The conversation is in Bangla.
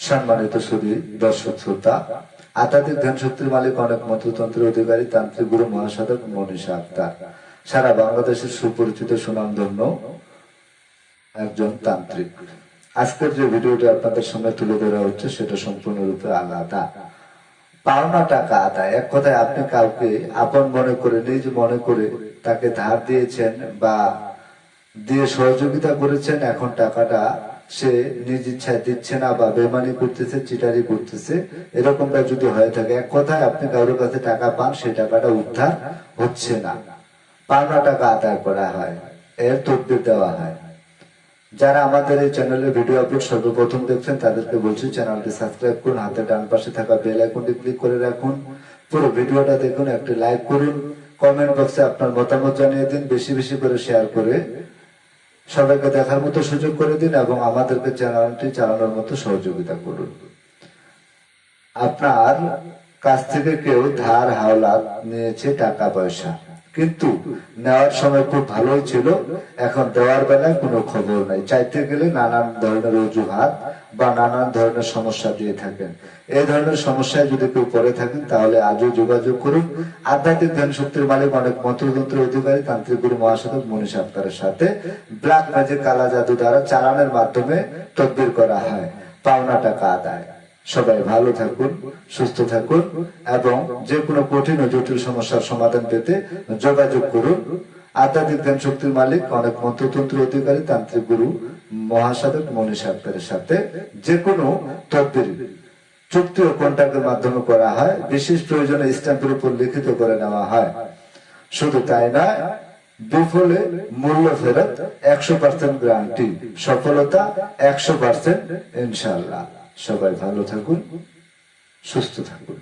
সম্মানিত সুধী দর্শক শ্রোতা, আধ্যাত্মিক ধ্যান শক্তির মালিক, অনেক মন্ত্রতন্ত্রের অধিকারী তান্ত্রিক গুরু মহাসাধক মনীষা আক্তার সারা বাংলাদেশের সুপরিচিত সুনামধন্য একজন তান্ত্রিক। আজকের যে ভিডিওটি আপনাদের সামনে তুলে ধরা হচ্ছে সেটা সম্পূর্ণরূপে আলাদা। পাওনা টাকা আদায়, এক কথায় আপনি কাউকে আপন মনে করে, নিজ মনে করে তাকে ধার দিয়েছেন বা দিয়ে সহযোগিতা করেছেন, এখন টাকাটা সে নিজ ইচ্ছায় দিচ্ছে না বা বেমানি করতেছে, চিটারি করতেছে, এরকমটা যদি হয়ে থাকে, এক কথায় আপনি কারোর কাছে টাকা পান, সেই টাকাটা উদ্ধার হচ্ছে না, পাওনা টাকা আদায় করা হয়, এর তদবির দেওয়া হয়। যারা আমাদের এই চ্যানেলের ভিডিও আপলোড সর্বপ্রথম দেখছেন তাদেরকে বলছি চ্যানেলটি সাবস্ক্রাইব করুন, হাতে ডান পাশে থাকা বেল আইকনটি ক্লিক করে রাখুন, পুরো ভিডিওটা দেখুন, একটি লাইক করুন, কমেন্ট বক্সে আপনার মতামত জানিয়ে দিন, বেশি বেশি করে শেয়ার করে সবাইকে দেখার মতো সুযোগ করে দিন এবং আমাদেরকে চ্যানেলটি চালানোর মতো সহযোগিতা করুন। আপনার কাছ থেকে কেউ ধার হাওলাত নিয়েছে টাকা পয়সা, কিন্তু নেওয়ার সময় খুব ভালোই ছিল, এখন দেওয়ার বেলায় কোনো খবর নাই, চাইতে গেলে নানান ধরনের অজুহাত বা নানান ধরনের সমস্যা দিয়ে থাকেন। এই ধরনের সমস্যায় যদি কেউ পড়ে থাকেন তাহলে আজও যোগাযোগ করুন আধ্যাত্মিক ধ্যান শক্তির মালিক, অনেক মন্ত্রতন্ত্রের অধিকারী তান্ত্রিক গুরু মহাসাধক মনীষা আক্তারের সাথে। ব্ল্যাক ম্যাজিক, কালা জাদু দ্বারা চালানের মাধ্যমে তদবির করা হয় পাওনা টাকা আদায়। সবাই ভালো থাকুন, সুস্থ থাকুন এবং যে কোনো কঠিন ও জটিল সমস্যার সমাধান পেতে যোগাযোগ করুন আধ্যাত্মিক ধ্যান শক্তির মালিক, অনেক মন্ত্রতন্ত্রের অধিকারী তান্ত্রিক গুরু মহাসাধক মনীষা আক্তারের সাথে। যে কোনো তদবির চুক্তি ও কন্ট্রাক্টের মাধ্যমে করা হয়, বিশেষ প্রয়োজনে স্ট্যাম্পের উপর লিখিত করে নেওয়া হয়। শুধু তাই নয়, বিফলে মূল্য ফেরত 100% গ্যারান্টি, সফলতা 100% ইনশাআল্লাহ। সবাই ভালো থাকুন, সুস্থ থাকুন।